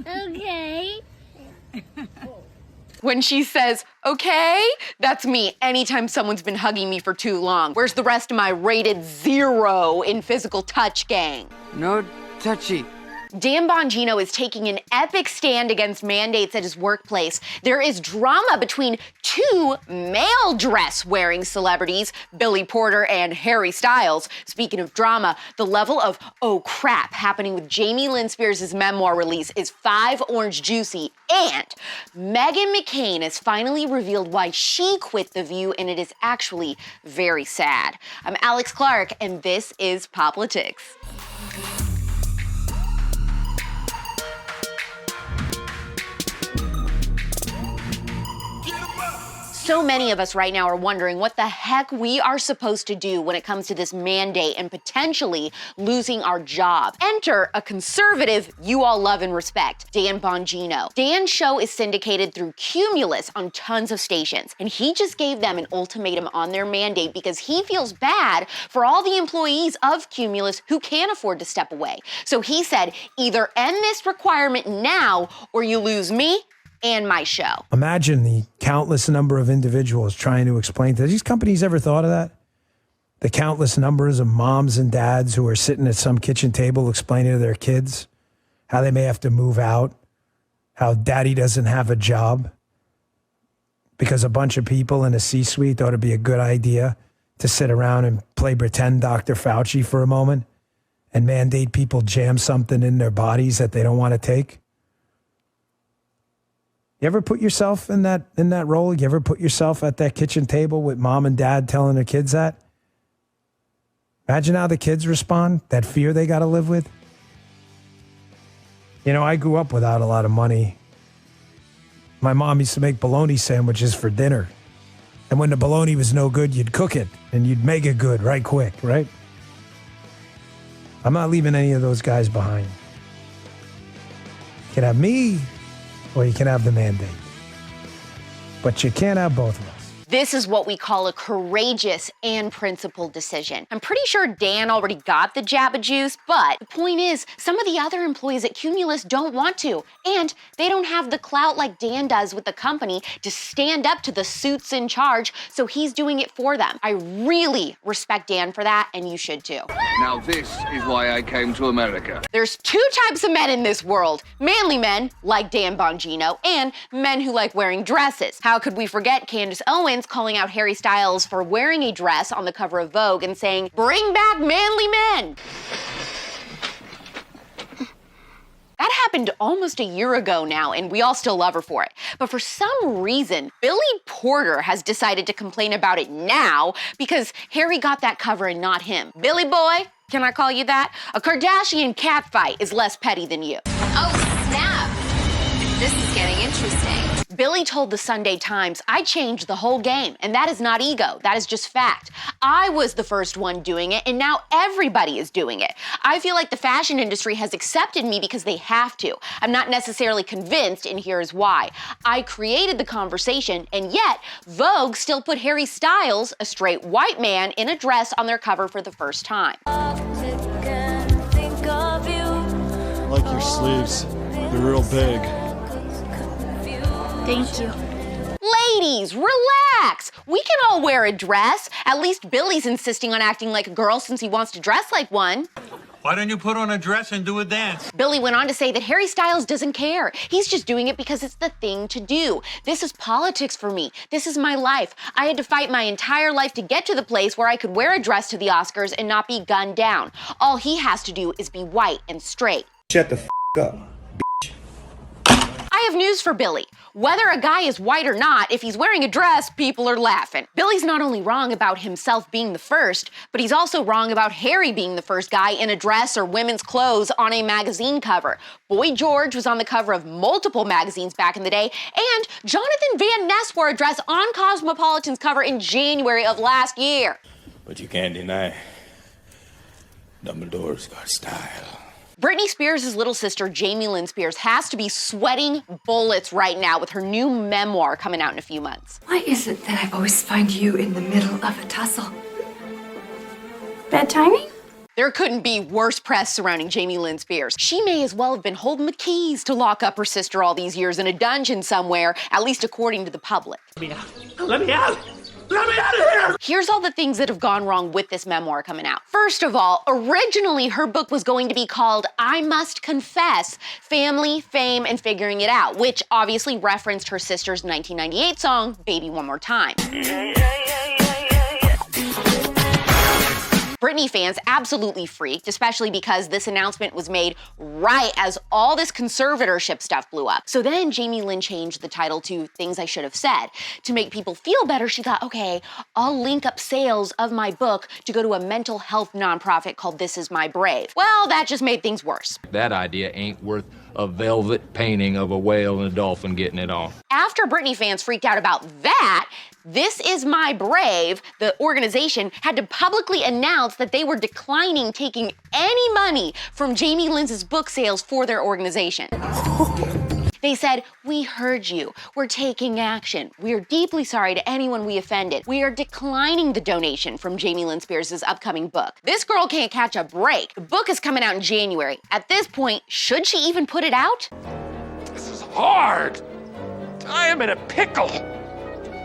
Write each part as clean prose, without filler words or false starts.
Okay. When she says, okay, that's me anytime someone's been hugging me for too long. Where's the rest of my rated 0 in physical touch gang? No touchy. Dan Bongino is taking an epic stand against mandates at his workplace. There is drama between 2 male dress-wearing celebrities, Billy Porter and Harry Styles. Speaking of drama, the level of oh crap happening with Jamie Lynn Spears' memoir release is 5 orange juicy. And Meghan McCain has finally revealed why she quit The View, and it is actually very sad. I'm Alex Clark, and this is POPlitics. So many of us right now are wondering what the heck we are supposed to do when it comes to this mandate and potentially losing our job. Enter a conservative you all love and respect, Dan Bongino. Dan's show is syndicated through Cumulus on tons of stations, and he just gave them an ultimatum on their mandate because he feels bad for all the employees of Cumulus who can't afford to step away. So he said, either end this requirement now or you lose me and my show. Imagine the countless number of individuals trying to explain to these companies. Ever thought of that? The countless numbers of moms and dads who are sitting at some kitchen table explaining to their kids how they may have to move out, how daddy doesn't have a job because a bunch of people in a C-suite thought it'd be a good idea to sit around and play pretend Dr. Fauci for a moment and mandate people jam something in their bodies that they don't want to take. You ever put yourself in that role? You ever put yourself at that kitchen table with mom and dad telling their kids that? Imagine how the kids respond, that fear they got to live with. You know, I grew up without a lot of money. My mom used to make bologna sandwiches for dinner. And when the bologna was no good, you'd cook it and you'd make it good right quick, right? I'm not leaving any of those guys behind. You can have me, or you can have the mandate. But you can't have both of us. This is what we call a courageous and principled decision. I'm pretty sure Dan already got the jabba juice, but the point is, some of the other employees at Cumulus don't want to, and they don't have the clout like Dan does with the company to stand up to the suits in charge, so he's doing it for them. I really respect Dan for that, and you should too. Now this is why I came to America. There's 2 types of men in this world. Manly men, like Dan Bongino, and men who like wearing dresses. How could we forget Candace Owens calling out Harry Styles for wearing a dress on the cover of Vogue and saying, "Bring back manly men." That happened almost a year ago now, and we all still love her for it. But for some reason, Billy Porter has decided to complain about it now because Harry got that cover and not him. Billy boy, can I call you that? A Kardashian catfight is less petty than you. Oh, snap. This is getting interesting. Billy told the Sunday Times, I changed the whole game, and that is not ego, that is just fact. I was the first one doing it, and now everybody is doing it. I feel like the fashion industry has accepted me because they have to. I'm not necessarily convinced, and here's why. I created the conversation, and yet Vogue still put Harry Styles, a straight white man, in a dress on their cover for the first time. I like your sleeves. They're real big. Thank you. Ladies, relax. We can all wear a dress. At least Billy's insisting on acting like a girl since he wants to dress like one. Why don't you put on a dress and do a dance? Billy went on to say that Harry Styles doesn't care. He's just doing it because it's the thing to do. This is politics for me. This is my life. I had to fight my entire life to get to the place where I could wear a dress to the Oscars and not be gunned down. All he has to do is be white and straight. Shut the f*** up. I have news for Billy. Whether a guy is white or not, if he's wearing a dress, people are laughing. Billy's not only wrong about himself being the first, but he's also wrong about Harry being the first guy in a dress or women's clothes on a magazine cover. Boy George was on the cover of multiple magazines back in the day, and Jonathan Van Ness wore a dress on Cosmopolitan's cover in January of last year. But you can't deny Dumbledore's got style. Britney Spears' little sister, Jamie Lynn Spears, has to be sweating bullets right now with her new memoir coming out in a few months. Why is it that I always find you in the middle of a tussle? Bad timing? There couldn't be worse press surrounding Jamie Lynn Spears. She may as well have been holding the keys to lock up her sister all these years in a dungeon somewhere, at least according to the public. Let me out! Let me out! Let me out of here! Here's all the things that have gone wrong with this memoir coming out. First of all, originally her book was going to be called I Must Confess, Family, Fame, and Figuring It Out, which obviously referenced her sister's 1998 song, Baby One More Time. Britney fans absolutely freaked, especially because this announcement was made right as all this conservatorship stuff blew up. So then Jamie Lynn changed the title to Things I Should Have Said. To make people feel better, she thought, okay, I'll link up sales of my book to go to a mental health nonprofit called This Is My Brave. Well, that just made things worse. That idea ain't worth a velvet painting of a whale and a dolphin getting it on. After Britney fans freaked out about that, This Is My Brave, the organization, had to publicly announce that they were declining taking any money from Jamie Lynn's book sales for their organization. They said, we heard you. We're taking action. We are deeply sorry to anyone we offended. We are declining the donation from Jamie Lynn Spears' upcoming book. This girl can't catch a break. The book is coming out in January. At this point, should she even put it out? This is hard. I am in a pickle.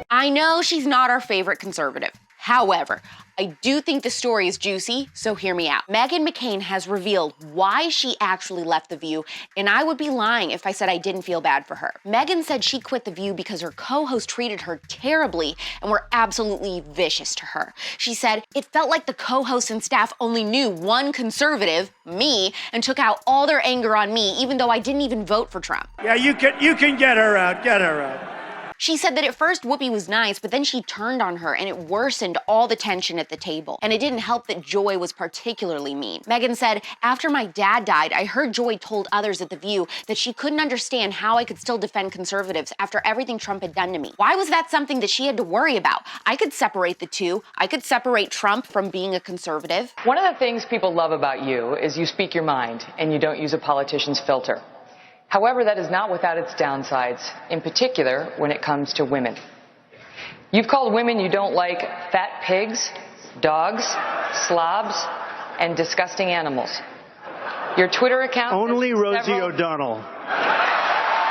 I know she's not our favorite conservative. However, I do think the story is juicy, so hear me out. Meghan McCain has revealed why she actually left The View, and I would be lying if I said I didn't feel bad for her. Meghan said she quit The View because her co-host treated her terribly and were absolutely vicious to her. She said, it felt like the co-hosts and staff only knew one conservative, me, and took out all their anger on me, even though I didn't even vote for Trump. Yeah, you can get her out. Get her out. She said that at first Whoopi was nice, but then she turned on her and it worsened all the tension at the table. And it didn't help that Joy was particularly mean. Meghan said, after my dad died, I heard Joy told others at The View that she couldn't understand how I could still defend conservatives after everything Trump had done to me. Why was that something that she had to worry about? I could separate the two. I could separate Trump from being a conservative. One of the things people love about you is you speak your mind and you don't use a politician's filter. However, that is not without its downsides, in particular when it comes to women. You've called women you don't like fat pigs, dogs, slobs, and disgusting animals. Your Twitter account... Only Rosie O'Donnell.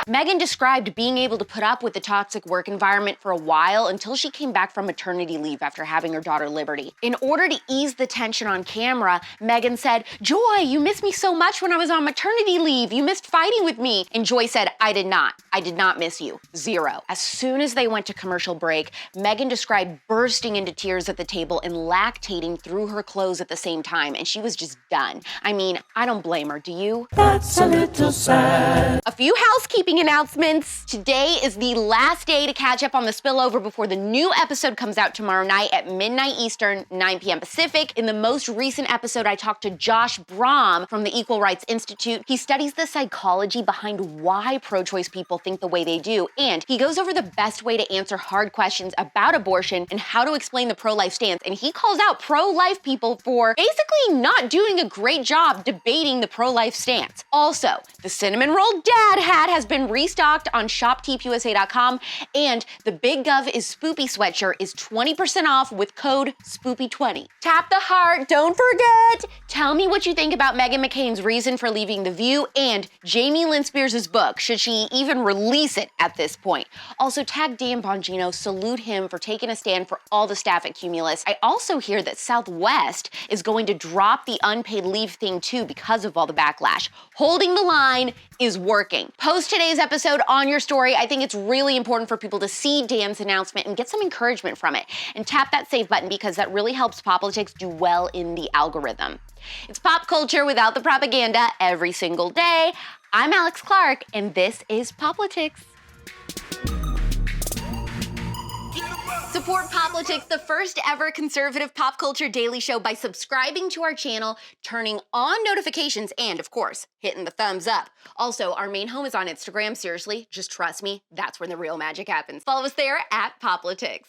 Meghan described being able to put up with the toxic work environment for a while until she came back from maternity leave after having her daughter Liberty. In order to ease the tension on camera, Meghan said, Joy, you missed me so much when I was on maternity leave. You missed fighting with me. And Joy said, I did not. I did not miss you. Zero. As soon as they went to commercial break, Meghan described bursting into tears at the table and lactating through her clothes at the same time, and she was just done. I mean, I don't blame her, do you? That's a little sad. A few housekeeping announcements. Today is the last day to catch up on the spillover before the new episode comes out tomorrow night at midnight Eastern, 9 p.m. Pacific. In the most recent episode, I talked to Josh Brahm from the Equal Rights Institute. He studies the psychology behind why pro-choice people think the way they do, and he goes over the best way to answer hard questions about abortion and how to explain the pro-life stance, and he calls out pro-life people for basically not doing a great job debating the pro-life stance. Also, the Cinnamon Roll Dad hat has been restocked on shopteepusa.com, and the Big Gov is Spoopy sweatshirt is 20% off with code SPOOPY20. Tap the heart, don't forget! Tell me what you think about Meghan McCain's reason for leaving The View and Jamie Lynn Spears' book. Should she even release it at this point? Also, tag Dan Bongino, salute him for taking a stand for all the staff at Cumulus. I also hear that Southwest is going to drop the unpaid leave thing too because of all the backlash. Holding the line is working. Post today's episode on your story. I think it's really important for people to see Dan's announcement and get some encouragement from it. And tap that save button because that really helps POPlitics do well in the algorithm. It's pop culture without the propaganda every single day. I'm Alex Clark, and this is POPlitics. Support POPlitics, the first ever conservative pop culture daily show, by subscribing to our channel, turning on notifications, and of course, hitting the thumbs up. Also, our main home is on Instagram. Seriously, just trust me, that's where the real magic happens. Follow us there at POPlitics.